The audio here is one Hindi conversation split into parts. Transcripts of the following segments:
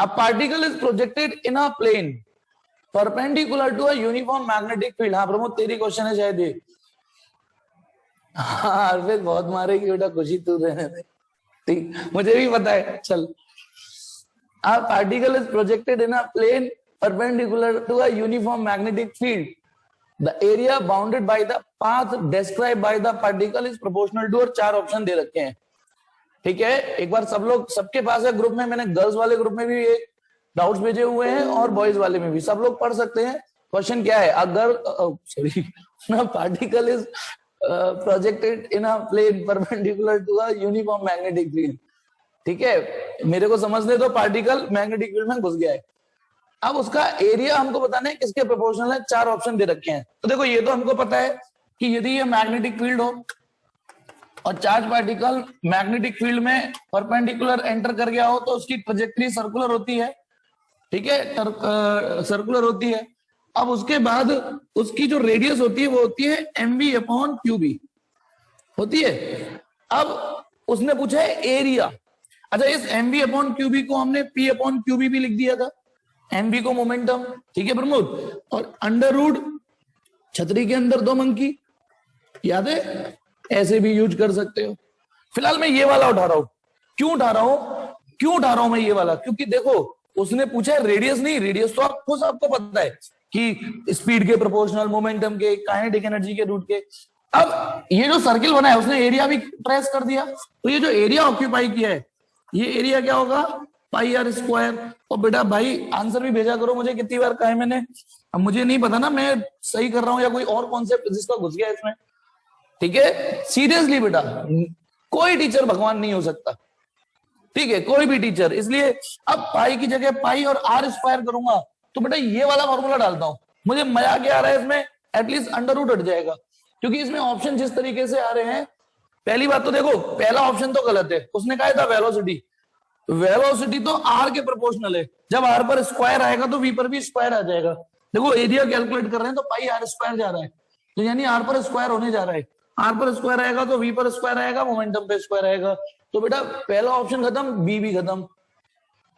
A particle is projected in a plane perpendicular to a uniform magnetic field. हाँ प्रमोद तेरी क्वेश्चन है शायद ये। हाँ अर्पित बहुत मारेगी बेटा, खुशी तू रहने दे, ठीक मुझे भी पता है। चल, a particle is projected in a plane perpendicular to a uniform magnetic field. The area bounded by the path described by the particle is proportional to, और 4 ऑप्शन दे रखे हैं, ठीक है। एक बार सब लोग, सबके पास है ग्रुप में, मैंने गर्ल्स वाले ग्रुप में भी डाउट्स भेजे हुए हैं और बॉयज वाले में भी, सब लोग पढ़ सकते हैं। क्वेश्चन क्या है, अगर sorry particle is projected in a plane perpendicular to a uniform magnetic field, ठीक है, मेरे को समझने दो, पार्टिकल मैग्नेटिक फील्ड में घुस गया है। अब उसका एरिया हमको बताना है किसके प्रोपोर्शनल है, 4 ऑप्शन दे रखे हैं। तो देखो ये तो हमको पता है कि यदि ये मैग्नेटिक फील्ड हो और चार्ज पार्टिकल मैग्नेटिक फील्ड में परपेंडिकुलर एंटर कर गया हो तो उसकी ट्रैजेक्टरी सर्कुलर होती है, ठीक है, सर्कुलर होती है। अब उसके बाद उसकी जो रेडियस होती है वो होती है mv/qb होती है। अब उसने पूछा है एरिया। अच्छा, इस mv/qb को हमने p/qb भी लिख दिया था, mv को मोमेंटम, ठीक है प्रमोद, और अंडर रूट छतरी के अंदर 2 मंकी, याद है, ऐसे भी यूज कर सकते हो। फिलहाल मैं ये वाला उठा रहा हूं। क्यों उठा रहा हूं मैं ये वाला, क्योंकि देखो उसने पूछा है रेडियस नहीं, रेडियस तो आपको पता है कि स्पीड के प्रोपोर्शनल, मोमेंटम के, काइनेटिक एनर्जी के रूट के। अब ये जो सर्किल बना है उसने एरिया भी ट्रेस कर दिया, तो ये जो एरिया ऑक्यूपाई किया है ये एरिया क्या होगा, πr²। और बेटा भाई आंसर भी भेजा करो मुझे, कितनी बार कहा है मैंने, अब मुझे नहीं पता ना मैं सही कर रहा हूं या कोई और कॉन्सेप्ट जिसका घुस गया इसमें, ठीक है। सीरियसली बेटा कोई टीचर भगवान नहीं हो सकता, ठीक है, कोई भी टीचर। इसलिए अब पाई की जगह पाई और r² करूंगा तो बेटा ये वाला फॉर्मूला डालता हूं। मुझे मजा क्या आ रहा है इसमें, एटलीस्ट अंडर रूट हट जाएगा, क्योंकि इसमें ऑप्शन जिस तरीके से आ रहे हैं, पहली बात तो देखो पहला ऑप्शन तो गलत है, उसने कहा था वेलोसिटी, वेलोसिटी तो r के प्रोपोर्शनल है, जब r पर स्क्वायर आएगा तो v पर भी स्क्वायर आ जाएगा। देखो एरिया कैलकुलेट कर रहे हैं तो पाई r² जा रहा है, तो यानी r पर स्क्वायर होने जा रहा है, r पर स्क्वायर आएगा तो v पर स्क्वायर आएगा, मोमेंटम पे स्क्वायर आएगा, तो बेटा पहला ऑप्शन खत्म, बी भी खत्म।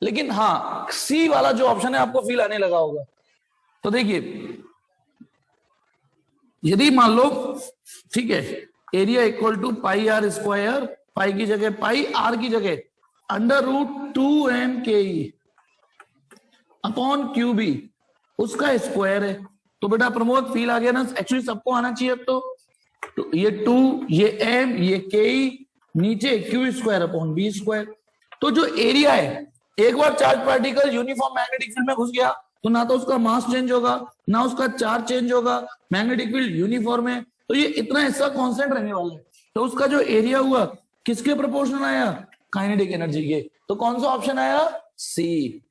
लेकिन हाँ सी वाला जो ऑप्शन है आपको फील आने लगा होगा। तो देखिए यदि मान लो, ठीक है, एरिया इक्वल टू πr², पाई की जगह पाई, r की जगह under root 2m/ke upon qb, उसका स्क्वायर है। तो बेटा प्रमोद फील आ गया ना, एक्चुअली सबको आना चाहिए। तो ये 2, ये m, ये ke, नीचे q² अपॉन b²। तो जो एरिया है, एक बार charge particle uniform magnetic field में घुस गया तो ना तो उसका मास चेंज होगा ना उसका चार्ज चेंज होगा, मैग्नेटिक फील्ड यूनिफॉर्म है, तो ये इतना हिस्सा कांस्टेंट रहने वाला है। तो उसका जो एरिया हुआ किसके प्रोपोर्शनल आया, काइनेटिक एनर्जी के। तो कौन सा ऑप्शन आया, सी।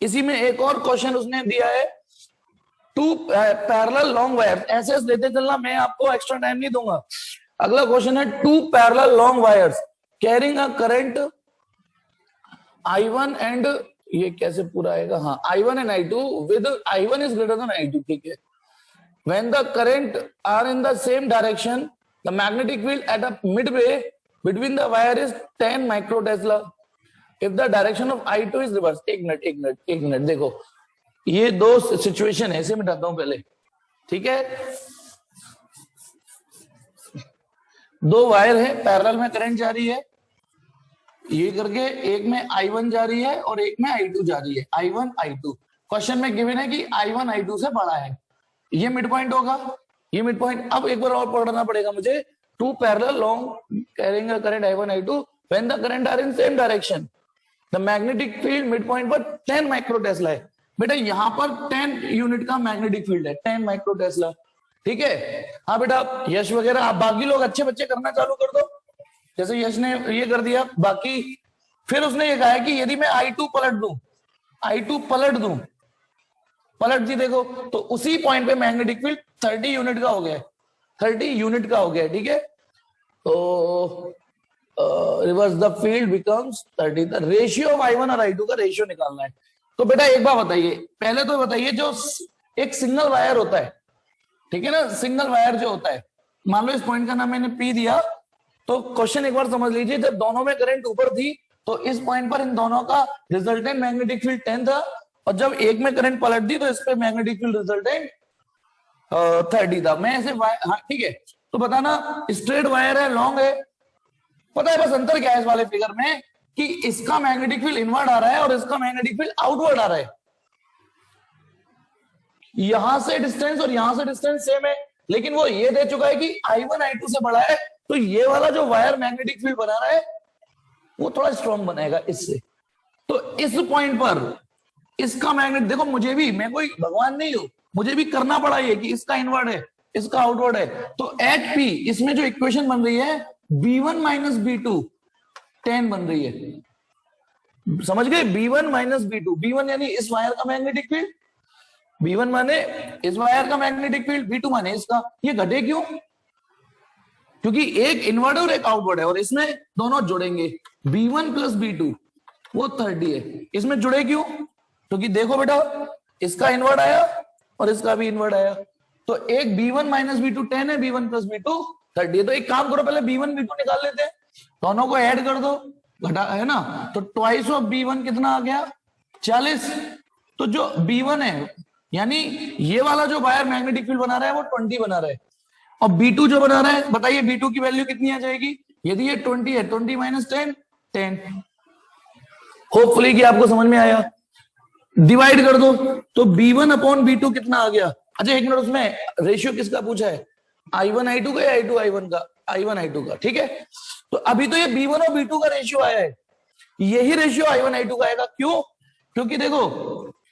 इसी में एक और क्वेश्चन उसने दिया है, 2 पैरेलल लॉन्ग वायर्स, ऐसे देते चलना, मैं आपको एक्स्ट्रा टाइम नहीं दूंगा। अगला क्वेश्चन है 2 parallel long wires carrying a current I1 and, ये कैसे पूरा आएगा, हाँ I1 and I2 with I1 is greater than I2, ठीक है। When the current are in the same direction, the magnetic field at a midway between the wire is 10 microtesla. If the direction of I2 is reverse, एक मिनट देखो, ये 2 सिचुएशन है, इसे मिटाता हूं पहले, ठीक है। 2 वायर है, पैरेलल में करंट जा रही है, ये करके एक में I1 जा रही है और एक में I2 जा रही है, I1 I2। क्वेश्चन में गिवन है कि I1 I2 से बड़ा है, ये मिड पॉइंट होगा, ये मिड पॉइंट। अब एक बार और पढ़ना पड़ेगा मुझे, 2 parallel long carrying a current I1 I2 when the current are in same direction, the magnetic field mid point पर 10 माइक्रोटेस्ला है। बेटा यहाँ पर 10 यूनिट का मैग्नेटिक फील्ड है, 10 माइक्रोटेस्ला, ठीक है। हाँ बेटा यश वगैरह, आप बाकी लोग अच्छे बच्चे करना चालू कर दो, जैसे यश ने ये कर दिया। बाकी फिर उसने ये कहा है कि यदि मैं I2 पलट दी देखो, तो उसी पॉइंट पे मैग्नेटिक फील्ड 30 यूनिट का हो गया, 30 यूनिट का हो गया, ठीक है। तो reverse the field becomes 30, the ratio of I1 और I2 का रेशियो निकालना है। तो बेटा एक बात बताइए, पहले तो बताइए, जो एक सिंगल वायर होता है, ठीक है ना, सिंगल वायर जो होता है, मान लो इस पॉइंट का नाम मैंने P दिया, तो क्वेश्चन एक बार समझ लीजिए, जब दोनों में करंट ऊपर थी तो इस पॉइंट पर इन दोनों का रिजल्टेंट मैग्नेटिक फील्ड 10 था, और जब एक में करंट पलट दी तो इस पे मैग्नेटिक फील्ड रिजल्टेंट 30 था। मैं ऐसे हाँ ठीक है, तो बताना स्ट्रेट वायर है, लॉन्ग है, पता है बस अंतर क्या है इस वाले फिगर में, कि इसका मैग्नेटिक फील्ड इनवर्ड आ रहा है और इसका मैग्नेटिक फील्ड आउटवर्ड आ रहा है। यहां से डिस्टेंस और यहां से डिस्टेंस सेम है, लेकिन वो ये दे चुका है कि I1 I2 से बड़ा है, तो ये वाला जो वायर मैग्नेटिक फील्ड बना रहा है वो थोड़ा स्ट्रॉन्ग बनेगा इससे। तो इस पॉइंट पर इसका मैग्नेट, देखो मुझे भी, मैं कोई भगवान नहीं हूं, मुझे भी करना पड़ा ये कि इसका इनवर्ड है इसका आउटवर्ड है। तो एट पी इसमें जो इक्वेशन बन रही है B1 माइनस B2 10 बन रही है, समझ गए? B1 माइनस B2, B1 यानी इस वायर का मैग्नेटिक फील्ड, B1 माने इस वायर का मैग्नेटिक फील्ड, B2 माने इसका। ये घटे क्यों? क्योंकि एक इनवर्ड और एक आउटवर्ड है, और इसमें दोनों जुड़ेंगे, B1 प्लस B2 वो 30 है। इसमें जुड़े क्यों? क्योंकि देखो बेटा, इसका इनवर्ड आया और इसका भी इनवर्ड आया, तो एक B1 माइनस B2 10 है, B1 प्लस B2 30 है। तो एक काम करो, पहले B1 B2 निकाल लेते हैं, दोनों को ऐड कर दो, घटा है ना, तो ट्वाइस ऑफ B1 कितना आ गया 40। तो जो B1 है यानी ये वाला जो वायर मैग्नेटिक फील्ड बना रहा है वो 20 बना रहा है, और B2 जो बना रहा है, बताइए B2 की वैल्यू कितनी आ जाएगी? यदि ये 20 है, 20 माइनस 10 10। होपफुली कि आपको समझ में आया। डिवाइड कर दो तो B1 अपॉन B2 कितना आ गया? अच्छा एक मिनट, उसमें रेशियो किसका पूछा है? I1 I2 का या I2 I1 का? I1 I2 का, ठीक है। तो अभी तो ये B1 और B2 का रेशियो आया है, यही रेशियो I1 I2 का आएगा। क्यों? क्योंकि देखो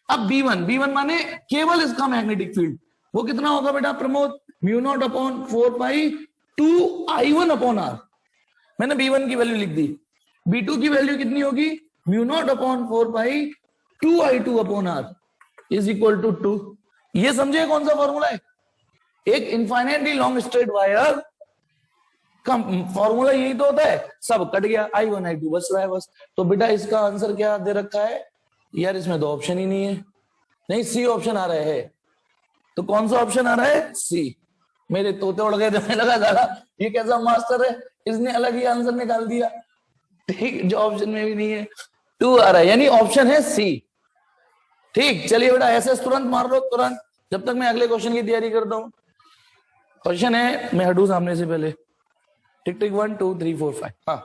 अब B1 माने केवल इसका मैग्नेटिक फील्ड, वो कितना होगा बेटा Pramod? Mu nought upon 4 pi 2 I1 upon R। मैंने B1 की वैल्यू लिख दी। B2 की वैल्यू कितनी होगी? Mu nought upon 4 pi 2 I2 upon R is equal to 2। ये समझे कौन सा फॉर्मूला है? एक इनफाइनाइटली लॉन्ग स्ट्रेट वायर का फॉर्मूला यही तो होता है, सब कट गया, I1 I2 बच रहा है बस। तो बेटा इसका आंसर क्या दे रखा है यार? इसमें दो ऑप्शन ही नहीं है, नहीं सी ऑप्शन आ रहा है। तो कौन सा ऑप्शन आ रहा है? सी। मेरे तोते उड़ गए, तो लगा दादा ये कैसा मास्टर है, इसने अलग ही आंसर निकाल दिया। ठीक, जो ऑप्शन में भी नहीं है 2 आ रहा है, यानी ऑप्शन है सी। ठीक, चलिए बेटा ऐसे तुरंत मार लो, तुरंत, जब तक मैं अगले क्वेश्चन की तैयारी करता हूं। क्वेश्चन है, मैं हटू सामने से पहले, टिक टिक 1 2 3 4 5। हाँ,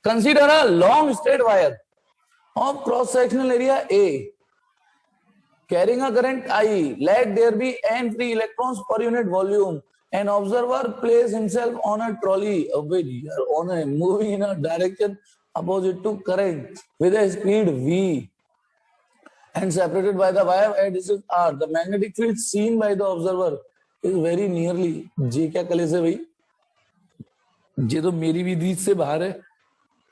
consider a long straight wire of cross sectional area A carrying a current I, let there be n free electrons per unit volume. An observer place himself on a trolley on a moving in a direction opposite to current with a speed v and separated by the wire at distance r. The magnetic field seen by the observer is very nearly J। क्या कले से भाई, ये तो मेरी विधि से बाहर है,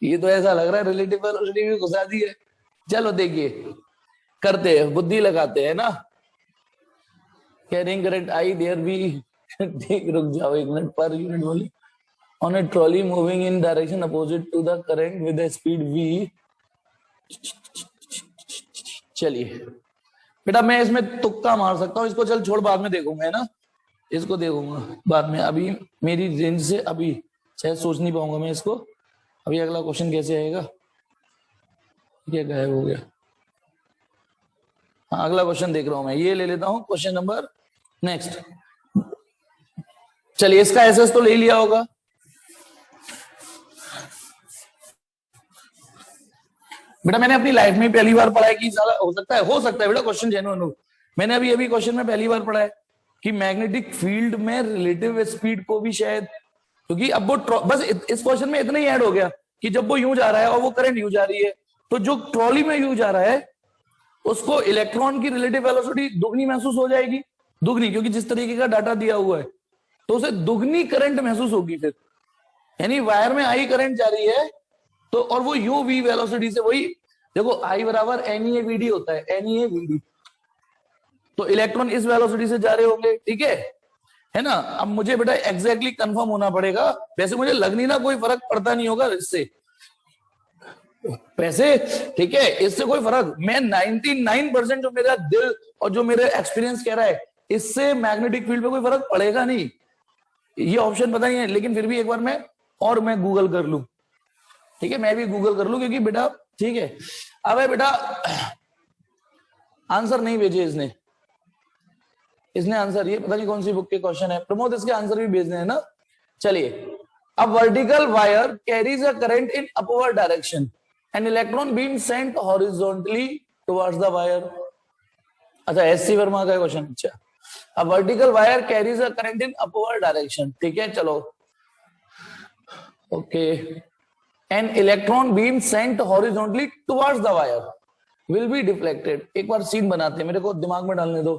ये तो ऐसा लग रहा है रिलेटिव वेलोसिटी भी घुसा दी है। चलो देखिए, करते हैं, बुद्धि लगाते हैं ना। Carrying current I there be ठीक, रुक जाओ एक minute, per unit volume on a trolley moving in direction opposite to the current with a speed v. चलिए बेटा मैं इसमें तुक्का मार सकता हूँ, इसको चल छोड़, बाद में देखूंगा, है ना, इसको देखूंगा बाद में, अभी मेरी रेंज से अभी शायद सोच नहीं पाऊंगा मैं इसको। अभी अगला क्वेश्चन कैसे आएगा? क्या गायब हो गया? हाँ अगला क्वेश्चन देख रहा हूं मैं, ये ले लेता हूं क्वेश्चन नंबर नेक्स्ट। चलिए इसका एसएस तो ले लिया होगा। बेटा मैंने अपनी लाइफ में पहली बार पढ़ा है कि हो सकता है बेटा क्वेश्चन जेन्युइन हो। मैंने अभी क्वेश्चन में पहली बार पढ़ा है कि मैग्नेटिक फील्ड में रिलेटिव स्पीड को भी शायद, क्योंकि अब वो बस इस क्वेश्चन में इतना ही ऐड हो गया कि जब वो यूं जा रहा है और वो करंट यूं जा रही है, तो जो ट्रॉली में यूं जा रहा है उसको इलेक्ट्रॉन की रिलेटिव वेलोसिटी दुगनी महसूस हो जाएगी, दुगनी, क्योंकि जिस तरीके का डाटा दिया हुआ है तो उसे दुगनी करंट महसूस होगी फिर, यानी वायर में आई करंट जा रही है तो, और वो यू वी वेलोसिटी से, वही देखो आई बराबर एन ए वी डी होता है, एन ए वी डी, तो इलेक्ट्रॉन इस वेलोसिटी से जा रहे होंगे, ठीक है ना। अब मुझे बेटा एग्जैक्टली कंफर्म होना पड़ेगा, वैसे मुझे लग नहीं ना कोई फर्क पड़ता नहीं होगा इससे, वैसे ठीक है, इससे कोई फर्क, मैं 99% जो मेरा दिल और जो मेरा एक्सपीरियंस कह रहा है इससे मैग्नेटिक फील्ड पे कोई फर्क पड़ेगा नहीं। ये ऑप्शन पता नहीं है, लेकिन फिर भी एक बार मैं गूगल कर लूं, ठीक है, मैं भी गूगल कर लूं क्योंकि बेटा ठीक है। अब है बेटा आंसर नहीं भेजे इसने, इसने आंसर, ये पता नहीं कौन सी बुक के क्वेश्चन है प्रमोद, इसके आंसर भी भेजने हैं ना। चलिए, अब vertical wire carries a current in upward direction, an electron beam sent horizontally towards the wire. अच्छा, एससी वर्मा का क्वेश्चन। अच्छा, अब vertical wire carries a current in upward direction, ठीक है चलो okay, an electron beam sent horizontally towards the wire will be deflected. एक बार सीन बनाते हैं, मेरे को दिमाग में डालने दो।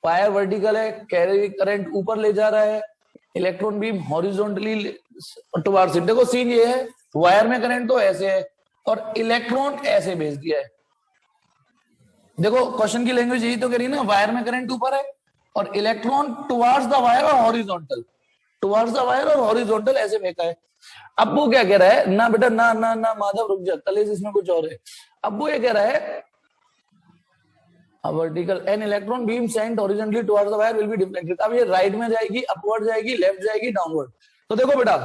वायर वर्टिकल है, कैरी करंट ऊपर ले जा रहा है, electron beam horizontally towards it. देखो सीन ये है, वायर में करंट तो ऐसे है और इलेक्ट्रॉन ऐसे भेज दिया है। देखो क्वेश्चन की लैंग्वेज यही तो कह रही है ना, वायर में करंट ऊपर है और इलेक्ट्रॉन टुवर्ड्स द वायर और हॉरिजॉन्टल, टुवर्ड्स द वायर और हॉरिजॉन्टल ऐसे फेंका है। अब वो क्या कह रहा है ना बेटा, ना ना ना माधव रुक जा, कलेश इसमें कुछ और है। अब वो ये कह रहा है vertical an electron beam sent horizontally towards the wire will be deflected. अब ये राइट में जाएगी, अपवर्ड जाएगी, लेफ्ट जाएगी, डाउनवर्ड। तो देखो बेटा,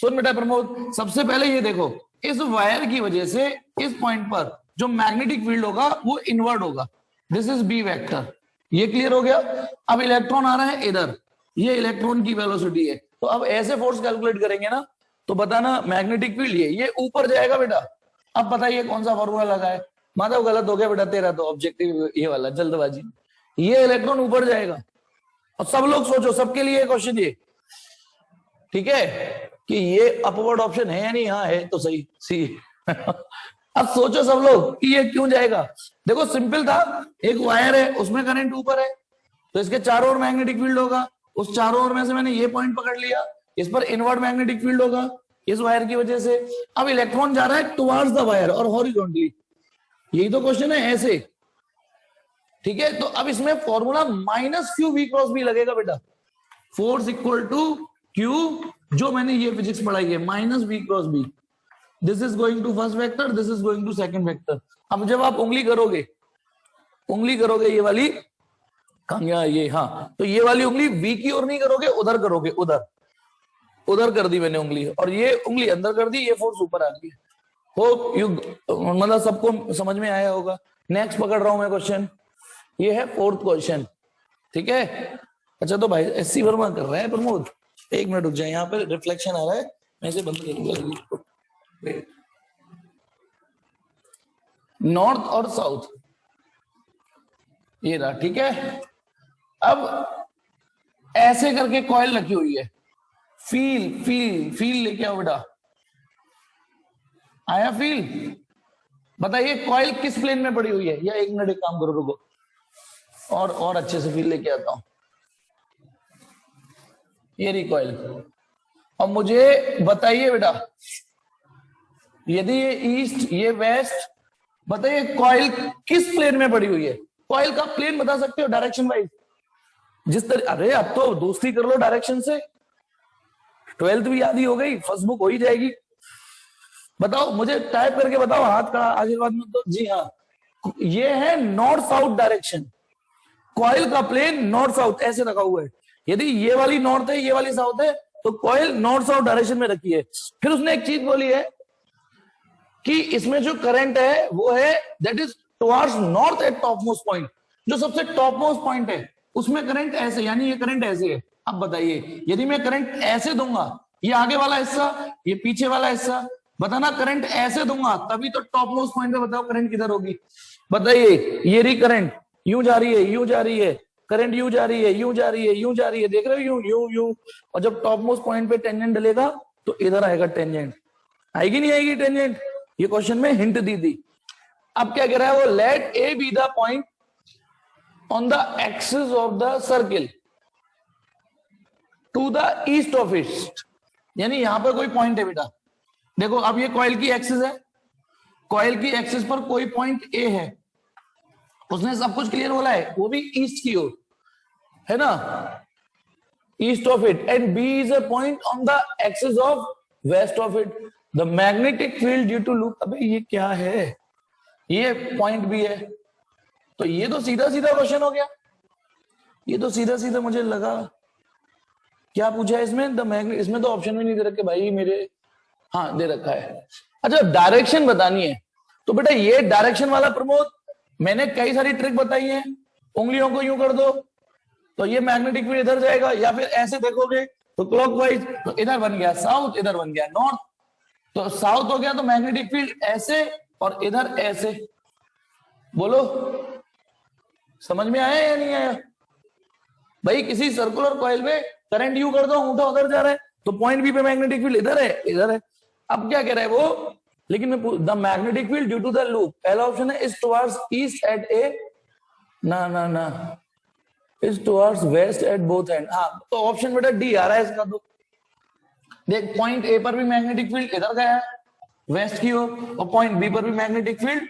सुन बेटा प्रमोद, सबसे पहले ये देखो, इस वायर की वजह से इस पॉइंट पर जो मैग्नेटिक फील्ड होगा वो इनवर्ड होगा, दिस इज बी वेक्टर। ये क्लियर हो गया। अब इलेक्ट्रॉन आ रहा है इधर, ये इलेक्ट्रॉन की वेलोसिटी है, तो अब ऐसे फोर्स कैलकुलेट करेंगे ना, तो बताना मैग्नेटिक फील्ड ये ऊपर जाएगा बेटा। अब बताइए कौन सा फॉर्मूला लगा है। माधव गलत हो गया बेटा तेरा, तो ऑब्जेक्टिव ये वाला जल्दबाजी, ये इलेक्ट्रॉन ऊपर जाएगा। और सब लोग सोचो, सबके लिए क्वेश्चन ये, ठीक है, कि ये अपवर्ड ऑप्शन है या नहीं। हाँ है तो सही सी। अब सोचो सब लोग कि ये क्यों जाएगा। देखो सिंपल था, एक वायर है उसमें करंट ऊपर है, तो इसके चारों ओर मैग्नेटिक फील्ड होगा, उस चारों ओर में से मैंने ये पॉइंट पकड़ लिया, इस पर इनवर्ड मैग्नेटिक फील्ड होगा इस वायर की वजह से। अब इलेक्ट्रॉन जा रहा है टुवर्ड्स द वायर और हॉरिजॉन्टली, यही तो क्वेश्चन है ऐसे, ठीक है। तो अब इसमें formula minus Q V cross B लगेगा बेटा, फोर्स इक्वल टू क्यू, जो मैंने ये फिजिक्स पढ़ाई है, minus V cross B, this is going to first vector, this is going to second vector. अब जब आप उंगली करोगे, उंगली करोगे ये वाली कहाँ, ये हाँ, तो ये वाली उंगली वी की ओर नहीं करोगे, उधर करोगे, उधर उधर कर दी मैंने उंगली, और ये उंगली अंदर कर दी, ये फोर्स ऊपर आ गई। होप यू, मतलब सबको समझ में आया होगा। नेक्स्ट पकड़ रहा हूं मैं क्वेश्चन, ये है फोर्थ क्वेश्चन, ठीक है। अच्छा तो भाई एससी वर्मा कर रहा है प्रमोद, एक मिनट रुक जाए, यहाँ पे रिफ्लेक्शन आ रहा है, मैं इसे बंद करूंगा। नॉर्थ और साउथ ये रहा, ठीक है। अब ऐसे करके कॉइल रखी हुई है, फील फील फील लेके आओ बेटा, आया फील। बताइए कॉइल किस प्लेन में पड़ी हुई है, या एक मिनट एक काम करो रुको, और अच्छे से फील लेके आता हूं। ये रही कॉइल। अब मुझे बताइए बेटा, यदि ये ईस्ट ये वेस्ट, बताइए कॉइल किस प्लेन में पड़ी हुई है। कॉइल का प्लेन बता सकते हो डायरेक्शन वाइज, जिस तरह, अरे अब तो दोस्ती कर लो डायरेक्शन से, 12th भी याद ही हो गई, फर्स्ट बुक हो ही जाएगी। बताओ मुझे, टाइप करके बताओ, हाथ का आशीर्वाद में तो जी हाँ, ये है नॉर्थ साउथ डायरेक्शन, कॉइल का प्लेन नॉर्थ साउथ ऐसे रखा हुआ है। यदि ये वाली नॉर्थ है ये वाली साउथ है, तो कॉइल नॉर्थ साउथ डायरेक्शन में रखी है। फिर उसने एक चीज बोली है कि इसमें जो करंट है वो है that is towards north eight top most point, जो सबसे टॉप मोस्ट पॉइंट है उसमें करंट ऐसे, यानी ये करंट ऐसे है। अब बताइए यदि मैं करंट ऐसे दूंगा, ये आगे वाला हिस्सा ये पीछे वाला हिस्सा, बताना करंट ऐसे दूंगा तभी तो टॉप मोस्ट पॉइंट पे बताओ करंट किधर होगी। बताइए ये री करंट यूं जा रही है, यूं जा रही है, करंट यूं जा रही है, यूं जा रही है, यूं जा रही है, देख रहे हो, यूं यूं यूं, और जब टॉप मोस्ट पॉइंट पे टेंजेंट डलेगा तो इधर आएगा टेंजेंट, आएगी नहीं आएगी टेंजेंट, ये क्वेश्चन में हिंट दी थी। अब क्या कह रहा है वो, let A B the point on the axis of the circle to the east of it, यानी यहां पर कोई पॉइंट है बेटा। देखो अब ये कॉइल की एक्सिस है, कॉइल की एक्सिस पर कोई पॉइंट ए है, उसने सब कुछ क्लियर बोला है, वो भी ईस्ट की ओर है ना, east of it, and B is a point on the axis of west of it, the magnetic field due to loop. अबे ये क्या है, ये पॉइंट भी है, तो ये तो सीधा सीधा क्वेश्चन हो गया, ये तो सीधा सीधा मुझे लगा। क्या पूछा है इसमें, द मैग्नेट, इसमें तो ऑप्शन भी नहीं दे रखे भाई मेरे, हाँ दे रखा है, अच्छा डायरेक्शन बतानी है तो बेटा ये डायरेक्शन वाला प्रमोद मैंने कई सारी ट्रिक बताई है, उंगलियों को यूं कर दो तो ये मैग्नेटिक फील्ड इधर जाएगा, या फिर ऐसे देखोगे तो क्लॉकवाइज, तो इधर बन गया साउथ, इधर बन गया नॉर्थ। तो साउथ हो गया तो मैग्नेटिक फील्ड ऐसे और इधर ऐसे। बोलो समझ में आया या नहीं आया? भाई किसी सर्कुलर कॉइल में करंट यू कर दो, अंगूठा उधर जा रहा है तो पॉइंट बी पे मैग्नेटिक फील्ड इधर है, इधर है। अब क्या कह रहा है वो, लेकिन मैं the magnetic field due to the loop, पहला ऑप्शन है is towards east at A, ना ना ना, is towards west at both end. हाँ तो ऑप्शन बेटा डी आ रहा है इसका। तो देख पॉइंट ए पर भी मैग्नेटिक फील्ड इधर गया है वेस्ट की ओर, और पॉइंट बी पर भी मैग्नेटिक फील्ड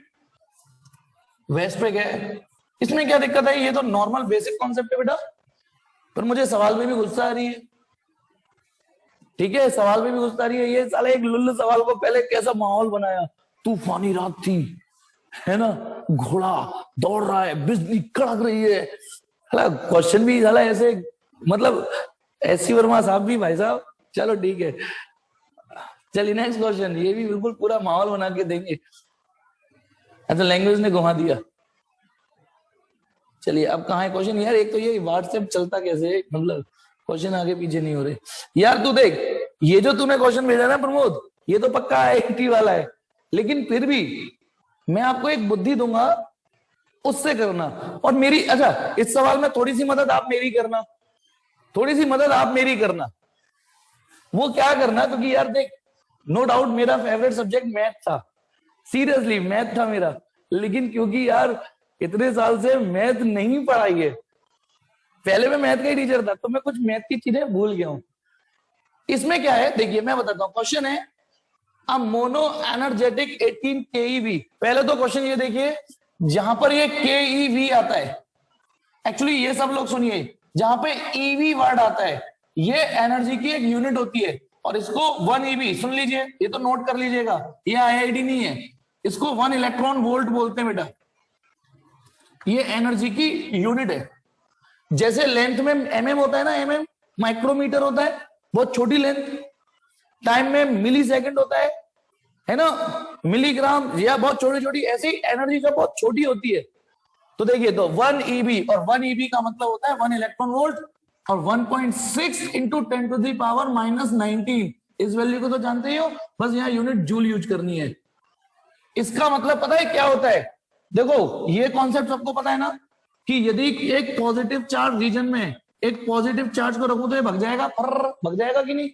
वेस्ट पे गया है। इसमें क्या दिक्कत है? ये तो नॉर्मल बेसिक कॉन्सेप्ट है बेटा, पर मुझे सवाल में भी गुस्सा आ रही है। ठीक है सवाल में भी गुस्सा आ रही है। ये साला एक लुल्ल सवाल को पहले कैसा माहौल बनाया, तूफानी रात थी है ना, घोड़ा दौड़ रहा है, बिजली कड़क रही है, क्वेश्चन भी साला ऐसे, मतलब एससी वर्मा साहब भी भाई साहब। चलो ठीक है, चलिए नेक्स्ट क्वेश्चन, ये भी बिल्कुल पूरा माहौल बना के देंगे। अच्छा लैंग्वेज ने घुमा दिया। चलिए अब कहाँ है क्वेश्चन यार? एक तो ये व्हाट्सएप चलता कैसे, मतलब क्वेश्चन आगे पीछे नहीं हो रहे यार। तू देख ये जो तूने क्वेश्चन भेजा ना प्रमोद, ये तो पक्का आईआईटी वाला है, लेकिन फिर भी मैं आपको एक बुद्धि दूंगा, उससे करना। और मेरी, अच्छा इस सवाल में थोड़ी सी मदद आप मेरी करना, थोड़ी सी मदद आप मेरी करना। वो क्या करना, क्योंकि यार देख नो डाउट मेरा फेवरेट सब्जेक्ट मैथ था, सीरियसली मैथ था मेरा, लेकिन क्योंकि यार इतने साल से मैथ नहीं पढ़ाई है, पहले मैं मैथ का ही टीचर था तो मैं कुछ मैथ की चीजें भूल गया हूं। इसमें क्या है देखिए मैं बताता हूं। क्वेश्चन है अ मोनो एनर्जेटिक 18 केईवी। पहले तो क्वेश्चन ये देखिए, जहां पर ये केईवी आता है, एक्चुअली ये सब लोग सुनिए, जहां पे ईवी वर्ड आता है ये एनर्जी की एक यूनिट होती है, और इसको 1 ईवी सुन लीजिए, ये तो नोट कर लीजिएगा, ये आईआईटी नहीं है, इसको 1 इलेक्ट्रॉन वोल्ट बोलते हैं बेटा। ये एनर्जी की यूनिट है। जैसे लेंथ में एमएम होता है ना, एमएम माइक्रोमीटर होता है, बहुत छोटी लेंथ। टाइम में मिली सेकेंड होता है ना, मिलीग्राम, या बहुत छोटी छोटी ऐसी एनर्जी जो बहुत छोटी होती है। तो देखिए तो 1 ईबी, और 1 ईबी का मतलब होता है 1 इलेक्ट्रॉन वोल्ट, और 1.6 इंटू 10 टू द पावर -19। इस वैल्यू को तो जानते ही हो, बस यहाँ यूनिट जूल यूज करनी है। इसका मतलब पता है क्या होता है? देखो ये कॉन्सेप्ट सबको पता है ना, कि यदि एक पॉजिटिव चार्ज रीजन में एक पॉजिटिव चार्ज को रखूं तो ये भग जाएगा, भग जाएगा कि नहीं?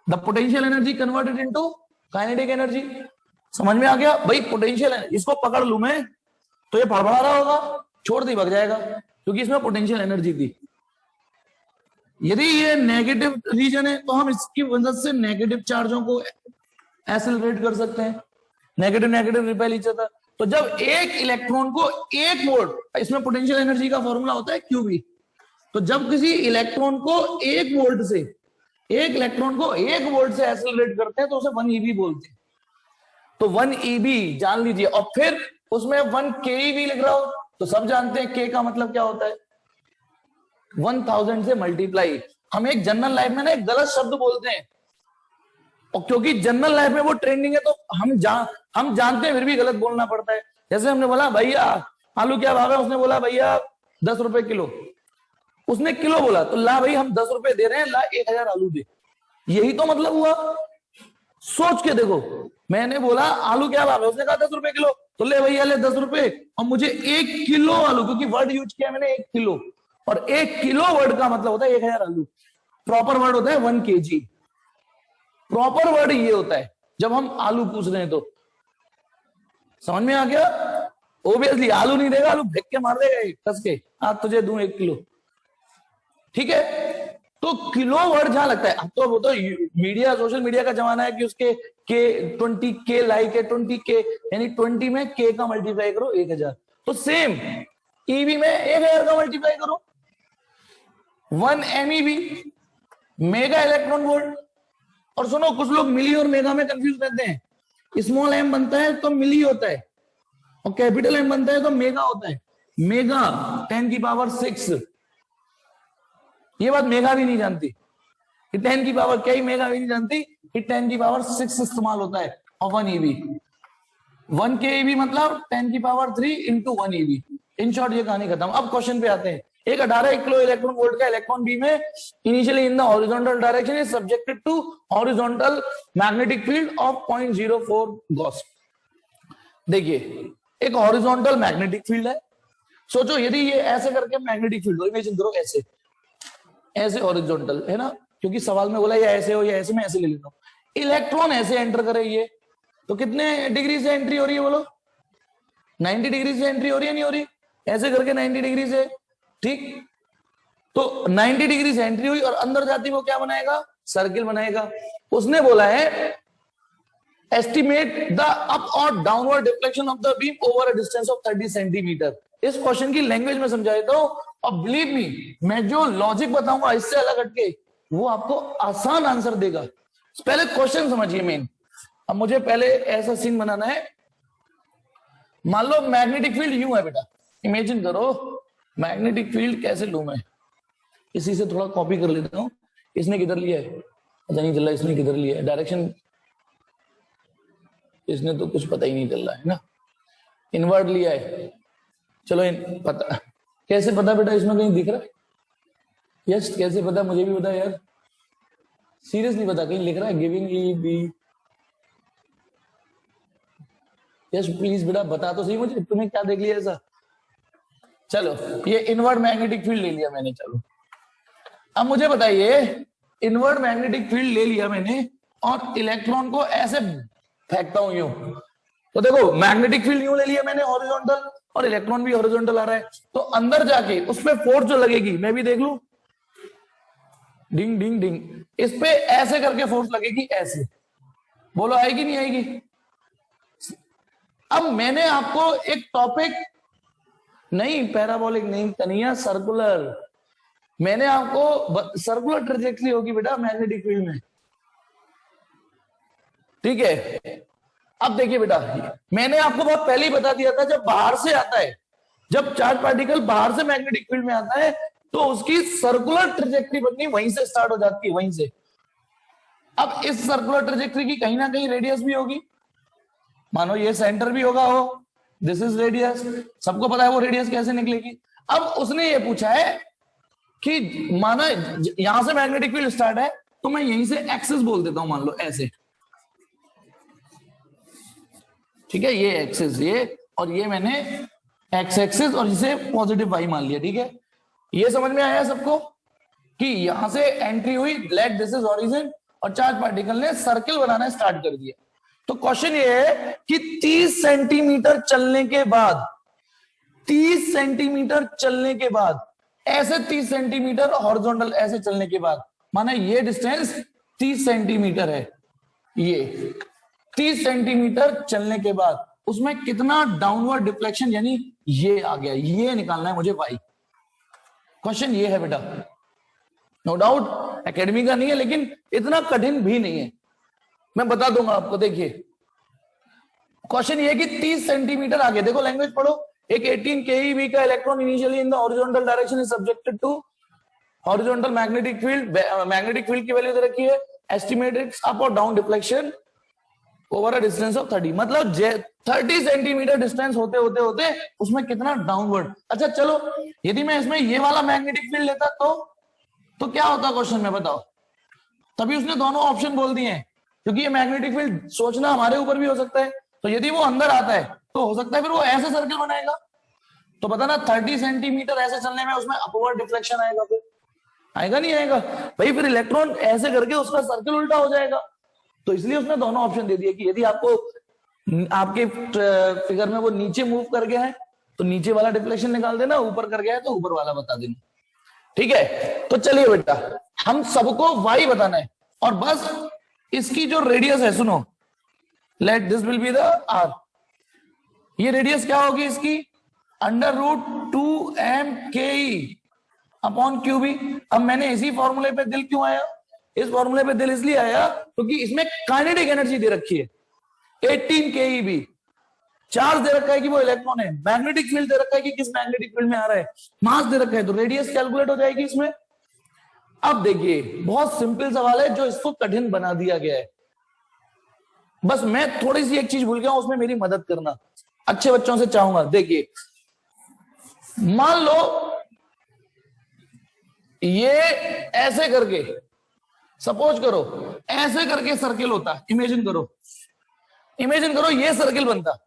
The potential energy converted into kinetic energy. समझ में आ गया भाई? पोटेंशियल, इसको पकड़ लूं मैं तो ये फड़फड़ा रहा होगा, छोड़ दी भग जाएगा, क्योंकि इसमें पोटेंशियल एनर्जी थी। यदि ये नेगेटिव रीजन है तो हम इसकी वजह से नेगेटिव चार्जों को एक्सेलरेट कर सकते हैं, negative negative repel each other. तो जब एक इलेक्ट्रॉन को 1 वोल्ट, इसमें पोटेंशियल एनर्जी का फॉर्मूला होता है क्यूबी, तो जब किसी इलेक्ट्रॉन को 1 वोल्ट से, एक इलेक्ट्रॉन को 1 वोल्ट से एक्सेलरेट करते हैं तो उसे 1 ईबी बोलते हैं। तो 1 ईबी जान लीजिए, और फिर उसमें 1 केईवी लिख रहा हो तो सब जानते हैं के का मतलब क्या होता है, 1000 से मल्टीप्लाई। हम एक जनरल लाइफ में ना एक गलत शब्द बोलते हैं, और क्योंकि जनरल लाइफ में वो ट्रेंडिंग है तो हम जानते हैं फिर भी गलत बोलना पड़ता है। जैसे हमने बोला भैया आलू क्या भाव है, उसने बोला भैया 10 रुपए किलो, उसने किलो बोला तो ला भाई हम 10 रुपए दे रहे हैं, ला 1000 आलू दे, यही तो मतलब हुआ। सोच के देखो, मैंने बोला आलू क्या भाव है, उसने कहा 10 रुपए किलो, तो ले भैया ले 10 रुपए, और मुझे 1 किलो आलू, क्योंकि वर्ड यूज किया मैंने 1 किलो, और 1 किलो वर्ड का मतलब होता है 1000 आलू। प्रॉपर वर्ड होता है 1 kg। प्रॉपर वर्ड ये होता है जब हम आलू पूछ रहे हैं तो। समझ में आ गया? ओबियसली आलू नहीं देगा, आलू फेंक के मार देगा कस के, आज तुझे दूं 1 किलो, ठीक है? तो किलो वर्ड जहां लगता है, अब तो वो तो मीडिया, सोशल मीडिया का जमाना है कि उसके के 20 के लाइक है, 20 के, यानी 20 में के का मल्टीप्लाई करो 1000, तो सेम ईवी में 1000 का मल्टीप्लाई करो 1 MEV, मेगा इलेक्ट्रॉन वोल्ट। और सुनो कुछ लोग मिली और मेगा में कंफ्यूज रहते हैं, स्मॉल एम बनता है तो मिली होता है, और कैपिटल एम बनता है तो मेगा होता है। मेगा 10 की पावर 6, ये बात मेगा भी नहीं जानती कि 10 की पावर क्या ही, मेगा भी नहीं जानती कि 10 की पावर 6 इस्तेमाल होता है। Of 1 eV। 1 keV मतलब 10⁻³ इंटू 1 eV। इन शॉर्ट ये कहानी खत्म। अब क्वेश्चन पे आते हैं। एक 18 किलो इलेक्ट्रॉन वोल्ट का इलेक्ट्रॉन बीम है, initially in the horizontal direction is subjected to horizontal magnetic field of 0.04 gauss. देखिए एक हॉरिजॉन्टल मैग्नेटिक फील्ड है। सोचो यदि ये ऐसे करके मैग्नेटिक फील्ड हो, इमेजिन करो ऐसे, ऐसे हॉरिजॉन्टल है ना, क्योंकि सवाल में बोला ये ऐसे हो या ऐसे, में ऐसे ले लेता हूं। इलेक्ट्रॉन ऐसे एंटर करे ये, तो कितने डिग्री से एंट्री हो रही है बोलो? 90 डिग्री से एंट्री हो रही है, नहीं हो रही? ऐसे करके 90 डिग्री से, ठीक। तो 90 डिग्री से एंट्री हुई और अंदर जाती वो क्या बनाएगा? सर्किल बनाएगा। उसने बोला है एस्टिमेट द अप और downward deflection of the beam over a distance of 30 centimetre. इस क्वेश्चन की लैंग्वेज में समझा देता हूं, और बिलीव मी मैं जो लॉजिक बताऊंगा इससे अलग हटके वो आपको आसान आंसर देगा। पहले क्वेश्चन समझिए मेन। अब मुझे पहले ऐसा सीन बनाना है, मान लो मैग्नेटिक फील्ड यूं है बेटा, इमेजिन करो मैग्नेटिक फील्ड कैसे लूं मैं, इसी से थोड़ा कॉपी कर लेता हूं। इसने किधर लिया है पता नहीं चल रहा, इसने किधर लिया है डायरेक्शन, इसने तो कुछ पता ही नहीं चल रहा है ना, इनवर्ट लिया है। चलो पता कैसे पता बेटा, इसमें कहीं दिख रहा है? यस कैसे पता, मुझे भी पता यार, सीरियसली पता, कहीं लिख रहा है giving E B? Yes please बेटा बता तो सही मुझे, तुम्हें क्या देख लिया ऐसा? चलो ये इनवर्ट मैग्नेटिक फील्ड ले लिया मैंने। चलो अब मुझे बताइए, इनवर्ट मैग्नेटिक फील्ड ले लिया मैंने और इलेक्ट्रॉन को ऐसे फेंकता हूं यूं, तो देखो मैग्नेटिक फील्ड यूं ले लिया मैंने हॉरिजॉन्टल, और इलेक्ट्रॉन भी हॉरिजॉन्टल आ रहा है, तो अंदर जाके उस पे फोर्स जो लगेगी मैं भी देख लूं, डिंग डिंग डिंग, इस पे ऐसे करके फोर्स लगेगी ऐसे, बोलो आएगी नहीं आएगी? अब मैंने आपको एक टॉपिक, नहीं पैराबोलिक नहीं तनिया, सर्कुलर, मैंने आपको सर्कुलर ट्रेजेक्टरी होगी बेटा मैग्नेटिक फील्ड में, ठीक है। अब देखिए बेटा मैंने आपको बहुत पहले ही बता दिया था, जब बाहर से आता है, जब चार्ज पार्टिकल बाहर से मैग्नेटिक फील्ड में आता है तो उसकी सर्कुलर ट्रेजेक्टरी बननी वहीं से स्टार्ट हो जाती है, वहीं से। अब इस सर्कुलर ट्रेजेक्टरी की कहीं ना कहीं रेडियस भी होगी, मानो ये सेंटर भी होगा हो, दिस इज रेडियस, सबको पता है वो रेडियस कैसे निकलेगी। अब उसने ये पूछा है कि मानो यहां से मैग्नेटिक फील्ड स्टार्ट है, तो मैं यहीं से एक्सिस बोल देता हूं, मान लो ऐसे, ठीक है, ये एक्सिस ये, और ये मैंने एक्स एक्सिस और इसे पॉजिटिव वाई मान लिया, ठीक है। ये समझ में आया सबको कि यहां से एंट्री हुई, लेट दिस इज ओरिजिन, और चार्ज पार्टिकल ने सर्किल बनाना स्टार्ट कर दिया। तो क्वेश्चन ये है कि 30 सेंटीमीटर चलने के बाद, 30 सेंटीमीटर चलने के बाद, ऐसे 30 सेंटीमीटर हॉरिजॉन्टल ऐसे चलने के बाद, माना ये डिस्टेंस 30 सेंटीमीटर है, ये 30 सेंटीमीटर चलने के बाद उसमें कितना डाउनवर्ड डिफ्लेक्शन यानी ये आ गया, ये निकालना है मुझे वाई। क्वेश्चन ये है बेटा, नो डाउट एकेडमी का नहीं है लेकिन इतना कठिन भी नहीं है, मैं बता दूंगा आपको। देखिए क्वेश्चन ये है कि 30 सेंटीमीटर आगे, देखो लैंग्वेज पढ़ो, एक 18 keV का electron initially in the horizontal direction is subjected to horizontal magnetic field, magnetic field की वैल्यू दे रखी है, एस्टिमेटेड अप और down deflection over a distance of 30, मतलब 30 सेंटीमीटर डिस्टेंस होते होते होते उसमें कितना डाउनवर्ड। अच्छा चलो यदि मैं इसमें ये वाला मैग्नेटिक फील्ड लेता तो क्या होता क्वेश्चन में बताओ? तभी उसने दोनों ऑप्शन बोल दिए हैं, क्योंकि ये मैग्नेटिक फील्ड सोचना हमारे ऊपर भी हो सकता है, तो यदि वो अंदर आता है तो हो सकता है फिर वो ऐसे सर्कल बनाएगा, तो पता ना 30 सेंटीमीटर ऐसे चलने में उसमें अपवर्ड डिफ्लेक्शन आएगा, फिर आएगा नहीं आएगा भाई, फिर इलेक्ट्रॉन ऐसे करके उसका सर्कल उल्टा हो जाएगा। तो इसलिए उसने दोनों ऑप्शन दे दिए कि यदि आपको आपके फिगर में वो नीचे मूव कर गया है तो नीचे वाला डिफ्लेक्शन निकाल देना, ऊपर कर गया है तो ऊपर वाला बता देना, ठीक है। तो चलिए बेटा हम सबको वाई बताना है, और बस इसकी जो रेडियस है सुनो, let this will be the R, ये रेडियस क्या होगी इसकी, √2m/ke अपॉन क्यूबी। अब मैंने इसी फॉर्मूले पे दिल क्यों आया, इस फॉर्मूले पे दिल इसलिए आया क्योंकि इसमें काइनेटिक एनर्जी दे रखी है 18 keV, चार्ज दे रखा है कि वो इलेक्ट्रॉन है, मैग्नेटिक फील्ड दे रखा है कि किस मैग्नेटिक फील्ड में आ रहा है, मास दे रखा है, तो रेडियस कैलकुलेट हो जाएगी इसमें। अब देखिए बहुत सिंपल सवाल है जो इसको कठिन बना दिया गया है। बस मैं थोड़ी सी एक चीज भूल गया हूं, उसमें मेरी मदद करना, अच्छे बच्चों से चाहूंगा। देखिए मान लो ये ऐसे करके, सपोज करो ऐसे करके सर्किल होता, इमेजिन करो, इमेजिन करो ये सर्किल बनता,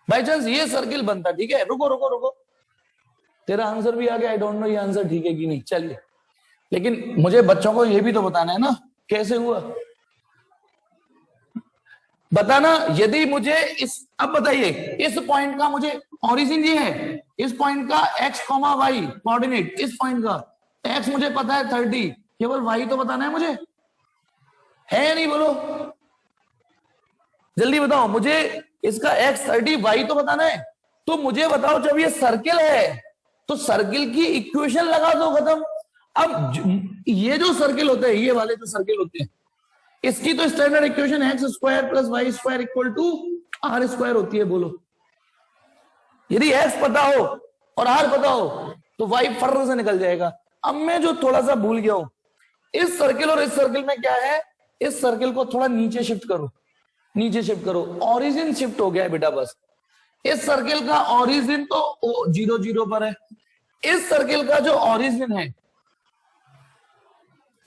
बाई चांस ये सर्किल बनता, ठीक है। रुको रुको रुको, तेरा आंसर भी आ गया, आई डोंट नो ये आंसर ठीक है कि नहीं, चलिए। लेकिन मुझे बच्चों को ये भी तो बताना है ना कैसे हुआ, बताना। यदि मुझे इस, अब बताइए इस पॉइंट का मुझे ओरिजिन ये है, इस पॉइंट का x, y कोऑर्डिनेट, इस पॉइंट का x मुझे पता है 30, केवल y तो बताना है मुझे, है या नहीं बोलो, जल्दी बताओ मुझे, इसका x 30 y तो बताना है। तो मुझे बताओ जब ये सर्किल है तो सर्किल की इक्वेशन लगा दो, खत्म। अब ये जो सर्किल होते हैं, ये वाले जो सर्किल होते हैं, इसकी तो standard equation x square plus y square equal to R square होती है, बोलो। यदि एक्स पता हो और आर पता हो तो वाई फर्र से निकल जाएगा। अब मैं जो थोड़ा सा भूल गया हूं, इस सर्किल और इस सर्किल में क्या है, इस सर्किल को थोड़ा नीचे शिफ्ट करो, नीचे शिफ्ट करो, ओरिजिन शिफ्ट हो गया है बेटा। बस इस सर्किल का ओरिजिन तो 0 0 पर है, इस सर्किल का जो ओरिजिन है,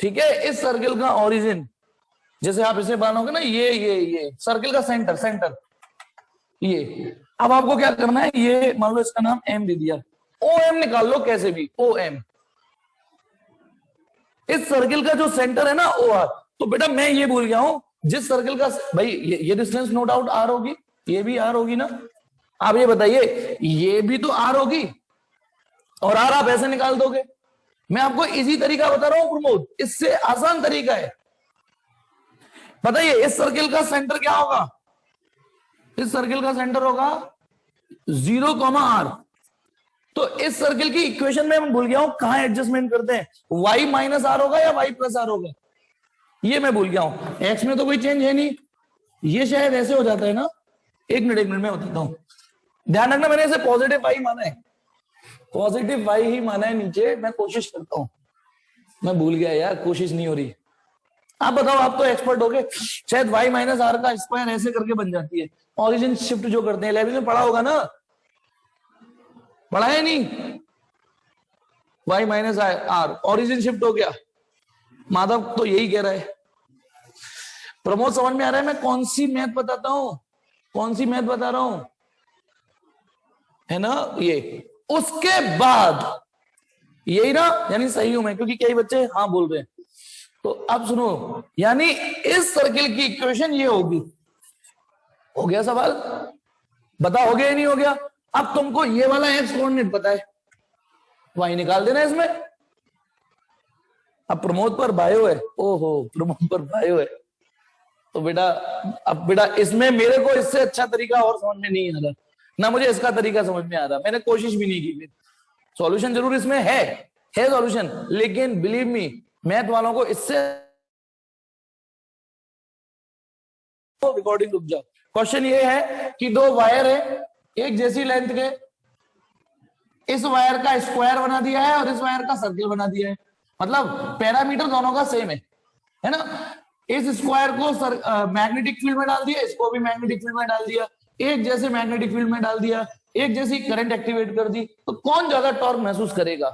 ठीक है, इस सर्किल का ओरिजिन, जैसे आप इसे मानोगे ना, ये सर्किल का सेंटर, सेंटर ये। अब आपको क्या करना है, ये मान लो इसका नाम एम दे दिया, ओ एम निकाल लो कैसे भी, ओ एम, इस सर्किल का जो सेंटर है ना ओ आर। तो बेटा मैं ये भूल गया हूं, जिस सर्किल का भाई ये डिस्टेंस नो डाउट आर होगी, ये भी आर होगी ना। आप ये बताइए ये भी तो आर होगी, और आर आप ऐसे निकाल दोगे। मैं आपको इजी तरीका बता रहा हूं प्रमोद, इससे आसान तरीका है। बताइए इस सर्किल का सेंटर क्या होगा, इस सर्किल का सेंटर होगा 0, आर। तो इस सर्किल की इक्वेशन में मैं भूल गया हूं कहां एडजस्टमेंट करते हैं, y माइनस आर होगा या y प्लस आर होगा, ये मैं भूल गया हूं। x में तो कोई चेंज है नहीं, ये शायद ऐसे हो जाता है ना, एक मिनट में बताता हूं, ध्यान रखना मैंने इसे पॉजिटिव y माना है, पॉजिटिव y ही माना है नीचे, मैं कोशिश करता हूं, मैं भूल गया यार, कोशिश नहीं हो रही। आप बताओ, आप तो एक्सपर्ट हो गए, शायद y माइनस आर का स्क्वायर ऐसे करके बन जाती है, ओरिजिन शिफ्ट जो करते हैं, 11 में पढ़ा होगा ना, पढ़ा है नहीं, y minus R origin shift हो गया। माधव तो यही कह रहा है, प्रमोद समझ में आ रहा है मैं कौन सी मैथ बताता हूं, कौन सी मैथ बता रहा हूं, है ना ये। उसके बाद यही ना, यानी सही हूं मैं, क्योंकि कई बच्चे हाँ बोल रहे हैं। तो अब सुनो, यानी इस सर्किल की इक्वेशन ये होगी, हो गया सवाल, बता हो गया या नहीं हो गया। अब तुमको ये वाला एक्स कोऑर्डिनेट पता है, वाई निकाल देना इसमें। अब प्रमोद पर बायो है, ओहो प्रमोद पर बायो है, तो बेटा अब बेटा इसमें मेरे को इससे अच्छा तरीका और समझ में नहीं आ रहा ना, मुझे इसका तरीका समझ में आ रहा, मैंने कोशिश भी नहीं की। सॉल्यूशन जरूर इसमें है सॉल्यूशन, लेकिन बिलीव मी मैथ वालों को इससे, रिकॉर्डिंग रुक जाओ। क्वेश्चन ये है कि दो वायर है एक जैसी लेंथ के, इस वायर का स्क्वायर बना दिया है और इस वायर का सर्किल बना दिया है, मतलब पैरामीटर दोनों का सेम है ना। इस स्क्वायर को मैग्नेटिक फील्ड में डाल दिया, इसको भी मैग्नेटिक फील्ड में डाल दिया, एक जैसे मैग्नेटिक फील्ड में डाल दिया, एक जैसी करंट एक्टिवेट कर दी, तो कौन ज्यादा टॉर्क महसूस करेगा।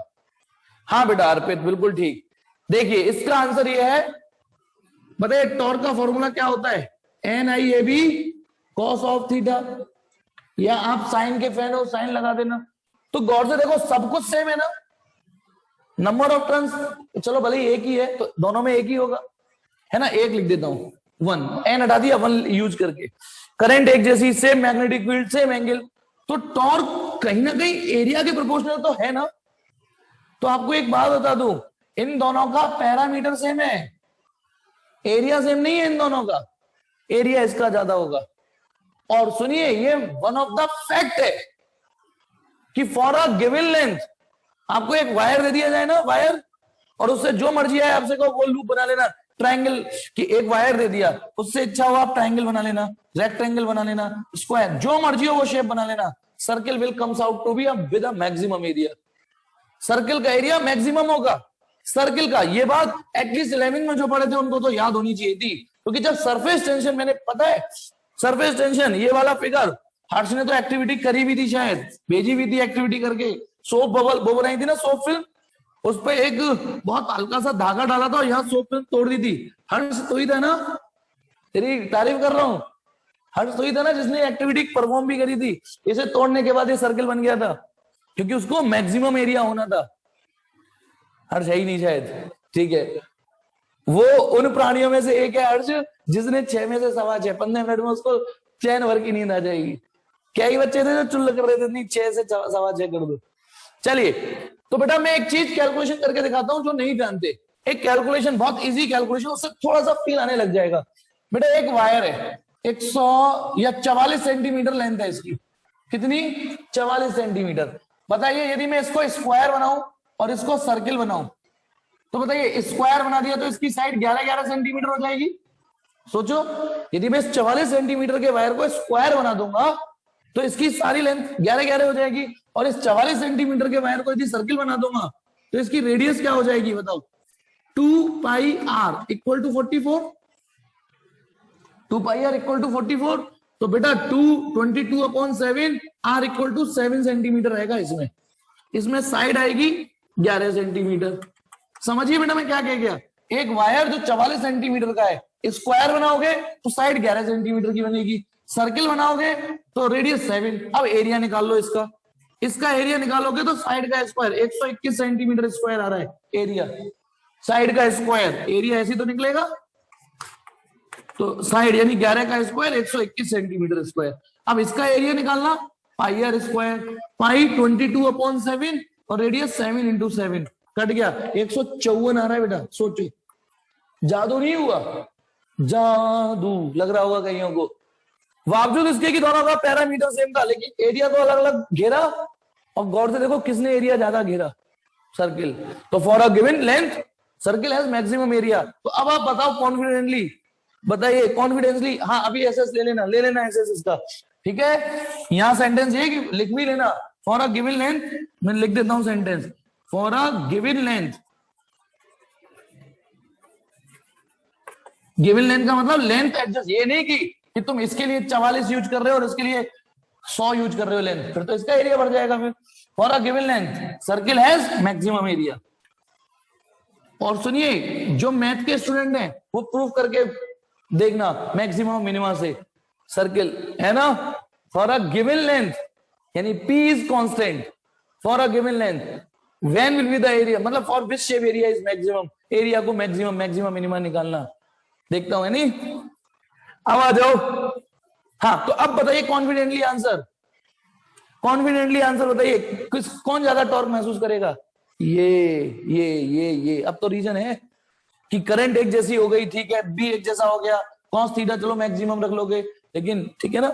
हाँ बेटा अर्पित बिल्कुल ठीक। देखिए इसका आंसर ये है, बताइए टॉर्क का फॉर्मूला क्या होता है, NIAB cos ऑफ थीटा, या आप साइन के फैन हो साइन लगा देना। तो गौर से देखो सब कुछ सेम है ना, नंबर ऑफ टर्न्स चलो भले ही एक ही है तो दोनों में एक ही होगा, है ना, एक लिख देता हूं 1, एन हटा दिया 1 यूज करके, करंट एक जैसी, same magnetic field, same angle, तो टॉर्क कहीं ना कहीं एरिया के प्रोपोर्शनल तो है ना। तो आपको एक बात बता दूं, इन दोनों का पैरामीटर सेम है, एरिया सेम नहीं है इन दोनों का, एरिया इसका ज्यादा होगा। और सुनिए ये वन ऑफ द फैक्ट है कि फॉर अ गिवन लेंथ, आपको एक वायर दे दिया जाए ना, वायर, और उससे जो मर्जी है आपसे को वो लूप बना लेना, ट्रायंगल की एक वायर दे दिया, उससे इच्छा हो आप ट्रायंगल बना लेना, रेक्टेंगल बना लेना, स्क्वायर, जो मर्जी हो वो शेप बना लेना, circle will comes out to be with a maximum area, circle का एरिया मैक्सिमम होगा सर्किल का। ये बात एटलीस्ट 11 में जो पढ़े थे उनको तो याद होनी चाहिए थी, क्योंकि जब सरफेस टेंशन, मैंने पता है सरफेस टेंशन, ये वाला फिगर हर्ष ने तो एक्टिविटी करी भी थी, शायद भेजी भी थी एक्टिविटी करके, सोप बबल बनाई थी ना, सोप फिल्म, उस पर एक बहुत हल्का सा धागा डाला था और यहाँ सोप फिल्म तोड़ दी थी। हर्ष तो ही था ना, तेरी तारीफ कर रहा हूं, हर्ष तो ही था ना जिसने एक्टिविटी परफॉर्म भी करी थी। इसे तोड़ने के बाद ये सर्किल बन गया था, क्योंकि उसको मैक्सिमम एरिया होना था। हर्ष है ही नहीं शायद, ठीक है। वो उन प्राणियों में से एक है हर्ष, जिसने 6 में से 15.25 मिनट में उसको चैन भर की नींद आ जाएगी। क्या ही बच्चे थे जो चुल्ल कर रहे थे, नहीं 6 से 6.25 कर दो। चलिए, तो बेटा मैं एक चीज कैलकुलेशन करके दिखाता हूं जो नहीं जानते। एक कैलकुलेशन, बहुत इजी कैलकुलेशन, उससे थोड़ा सा फील आने लग जाएगा। बेटा एक वायर है, 100 या 44 सेंटीमीटर लेंथ है इसकी। कितनी? 44 सेंटीमीटर। बताइए यदि मैं इसको स्क्वायर बनाऊं और इसको सर्किल बनाऊं, तो बताइए स्क्वायर बना दिया तो इसकी साइड 11-11 सेंटीमीटर हो जाएगी। सोचो, यदि मैं इस 44 सेंटीमीटर के वायर को स्क्वायर बना दूंगा तो इसकी सारी लेंथ 11-11 हो जाएगी, और इस 44 सेंटीमीटर के वायर को यदि सर्किल बना दूंगा तो इसकी रेडियस क्या हो जाएगी बताओ? 2 pi r equal to 44। 2 pi r equal to 44, तो बेटा 22/7 आर इक्वल टू 7 सेंटीमीटर रहेगा। इसमें साइड आएगी 11 सेंटीमीटर। समझिए बेटा मैं क्या कह गया, एक वायर जो 44 सेंटीमीटर का है, स्क्वायर बनाओगे तो साइड 11 सेंटीमीटर की बनेगी, सर्किल बनाओगे तो रेडियस 7। अब एरिया निकाल लो इसका एरिया निकालोगे तो साइड का स्क्वायर 121 सेंटीमीटर स्क्वायर आ रहा है एरिया, साइड का स्क्वायर, एरिया ऐसे तो निकलेगा, तो साइड यानी 11 का स्क्वायर 121 सेंटीमीटर स्क्वायर। अब इसका एरिया निकालना, पाई आर स्क्वायर, पाई 22/7 और रेडियस 7 इंटू 7, कट गया 154 आ रहा है बेटा। सोचो, जादू नहीं हुआ, जादू लग रहा होगा कईयों को, बावजूद इसके कि दोनों का पैरामीटर सेम था, लेकिन एरिया तो अलग अलग घेरा। और गौर से देखो किसने एरिया ज्यादा घेरा, सर्किल। तो for a given length circle has maximum area. तो अब आप बताओ कॉन्फिडेंटली, बताइए कॉन्फिडेंसली, हाँ अभी एसएस ले लेना एसएस इसका, ठीक है। यहां सेंटेंस ये कि लिख भी लेना, फॉर अ गिवन लेंथ, मैं लिख देता हूं sentence, for a given length. Given length का मतलब लेंथ एडजस्ट, ये नहीं कि तुम इसके लिए 44 यूज कर रहे हो और इसके लिए 100 यूज कर रहे हो लेंथ, फिर तो इसका एरिया बढ़ जाएगा। फिर for a given length circle has maximum area. और सुनिए, जो मैथ के स्टूडेंट हैं वो प्रूफ करके देखना, मैक्सिमम मिनिमा से सर्किल है ना। फॉर अ गिवन लेंथ यानी P is constant, for a given length when will be the area, मतलब for which shape area is maximum, area को मैक्सिमम मिनिमा निकालना। देखता हूं नहीं, अब आ जाओ। हाँ तो अब बताइए कॉन्फिडेंटली आंसर, बताइए कौन ज्यादा टॉर्क महसूस करेगा? ये अब तो रीजन है कि करंट एक जैसी हो गई, ठीक है, बी एक जैसा हो गया, कॉस थीटा चलो मैक्सिमम रख लोगे, लेकिन ठीक है ना।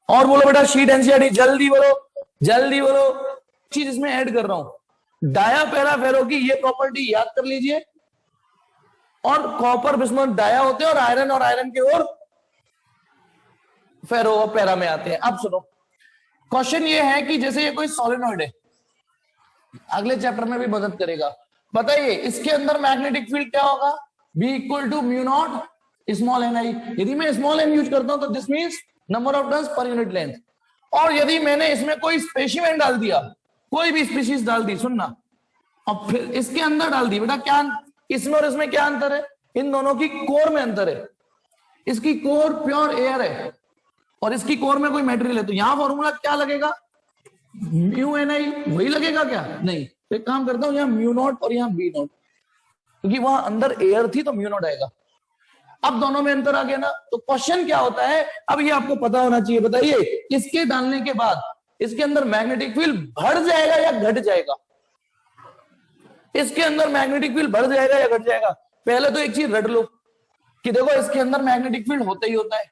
और बोलो बेटा शीट एनसीईआरटी, जल्दी बोलो। चीज इसमें ऐड कर रहा हूं, डाया पैरा फेरो की ये प्रॉपर्टी याद कर लीजिए। और कॉपर बिस्मथ डाया होते हैं और आयरन के और फेरो और पैरा में आते हैं। अब सुनो, क्वेश्चन ये है कि जैसे ये कोई सॉलिनॉइड है, अगले चैप्टर में भी मदद करेगा। बताइए इसके अंदर मैग्नेटिक फील्ड क्या होगा? B equal to mu naught small n I. यदि मैं स्मॉल एन यूज करता हूं तो this means number of turns per unit length. और यदि मैंने इसमें कोई स्पेसिमेन डाल दिया, कोई भी स्पीशीज डाल दी, सुनना, और फिर इसके अंदर डाल दी, बेटा क्या इसमें और इसमें क्या अंतर है? इन दोनों की कोर में अंतर है। इसकी कोर प्योर एयर है और इसकी कोर में कोई मेटेरियल है, तो यहां फॉर्मूला क्या लगेगा? म्यू एन आई, वही लगेगा क्या? नहीं, तो एक काम करता हूं, यहाँ म्यू नॉट और यहाँ बी नॉट, क्योंकि वहां अंदर एयर थी तो म्यू नॉट आएगा। अब दोनों में अंतर आ गया ना, तो क्वेश्चन क्या होता है, अब ये आपको पता होना चाहिए। बताइए इसके डालने के बाद इसके अंदर मैग्नेटिक फील्ड बढ़ जाएगा या घट जाएगा? इसके अंदर मैग्नेटिक फील्ड बढ़ जाएगा या घट जाएगा? पहले तो एक चीज रट लो कि देखो इसके अंदर मैग्नेटिक फील्ड होता ही होता है,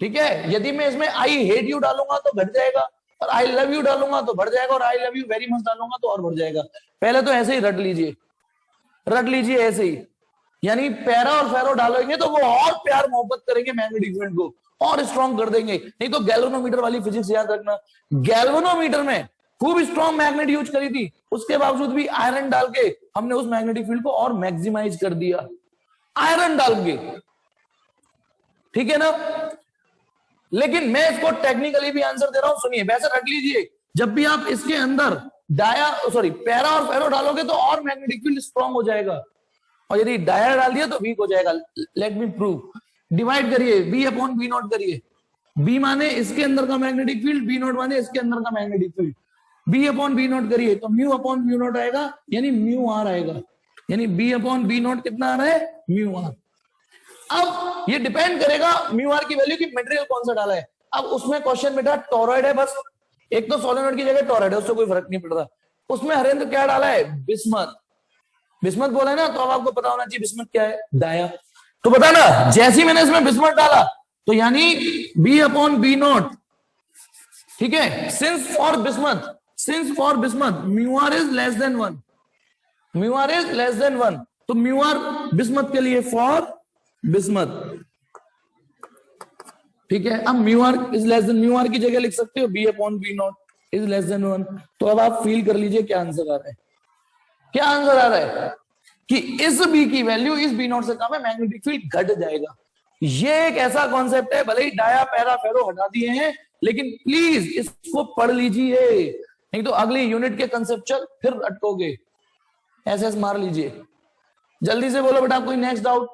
ठीक है। यदि मैं इसमें आई हेट यू डालूंगा तो घट जाएगा, और आई लव यू डालूंगा तो बढ़ जाएगा, और I love you very much डालूंगा तो और बढ़ जाएगा। पहले तो ऐसे ही रट लीजिए ऐसे ही, यानी पैरा और फेरो डालेंगे तो वो और प्यार मोहब्बत करेंगे मैग्नेटिक फील्ड को, और स्ट्रॉन्ग कर देंगे। नहीं तो गैल्वेनोमीटर वाली फिजिक्स याद रखना, गैल्वेनोमीटर में खूब स्ट्रॉन्ग मैग्नेट यूज करी थी, उसके बावजूद भी आयरन डाल के हमने उस मैग्नेटिक फील्ड को और मैक्सिमाइज कर दिया, आयरन डाल के। ठीक है ना। लेकिन मैं इसको टेक्निकली भी आंसर दे रहा हूं, सुनिए। वैसे रख लीजिए, जब भी आप इसके अंदर पैरा और फेरो डालोगे तो और मैग्नेटिक फील्ड स्ट्रॉन्ग हो जाएगा, और यदि डाया डाल दिया तो वीक हो जाएगा। Let me prove. डिवाइड करिए, बी अपॉन बी नॉट करिए। बी माने इसके अंदर का मैग्नेटिक फील्ड, बी नॉट माने इसके अंदर का magnetic field. B upon B naught करिए तो म्यू अपॉन म्यू नॉट आएगा, यानी म्यू आर आएगा। यानी बी अपॉन बी नॉट कितना आ रहा है, म्यू आर। अब ये डिपेंड करेगा म्यू आर की वैल्यू की मटेरियल कौन सा डाला है। अब उसमें क्वेश्चन बेटा टोरॉइड है, बस एक तो सोलेनोइड की जगह टोरॉइड है, उससे कोई फर्क नहीं पड़ रहा। उसमें हरेंद्र क्या डाला है, बिस्मथ। बिस्मथ बोला है ना, तो अब आपको पता होना चाहिए बिस्मथ क्या है, डाया। तो पता ना, जैसे ही मैंने इसमें बिस्मथ डाला तो यानी बी अपॉन बी नॉट, ठीक है। Since for bismuth mu R is less than 1, mu R is less than 1, तो म्यू आर बिस्मथ के लिए फॉर बिस्मथ, ठीक है। अब mu R is less than, mu R की जगह लिख सकते हो B upon B naught is less than 1। तो अब आप फील कर लीजिए क्या आंसर आ रहा है। क्या आंसर आ रहा है कि इस बी की वैल्यू इस बी नॉट से कम है, मैग्नेटिक फील्ड घट जाएगा। ये एक ऐसा कॉन्सेप्ट है, भले ही डाया पैरा फेरो हटा दिए हैं, लेकिन प्लीज इसको पढ़ लीजिए, नहीं तो अगली यूनिट के कंसेप्चुअल फिर अटकोगे। ऐसे मार लीजिए। जल्दी से बोलो बेटा, कोई नेक्स्ट डाउट।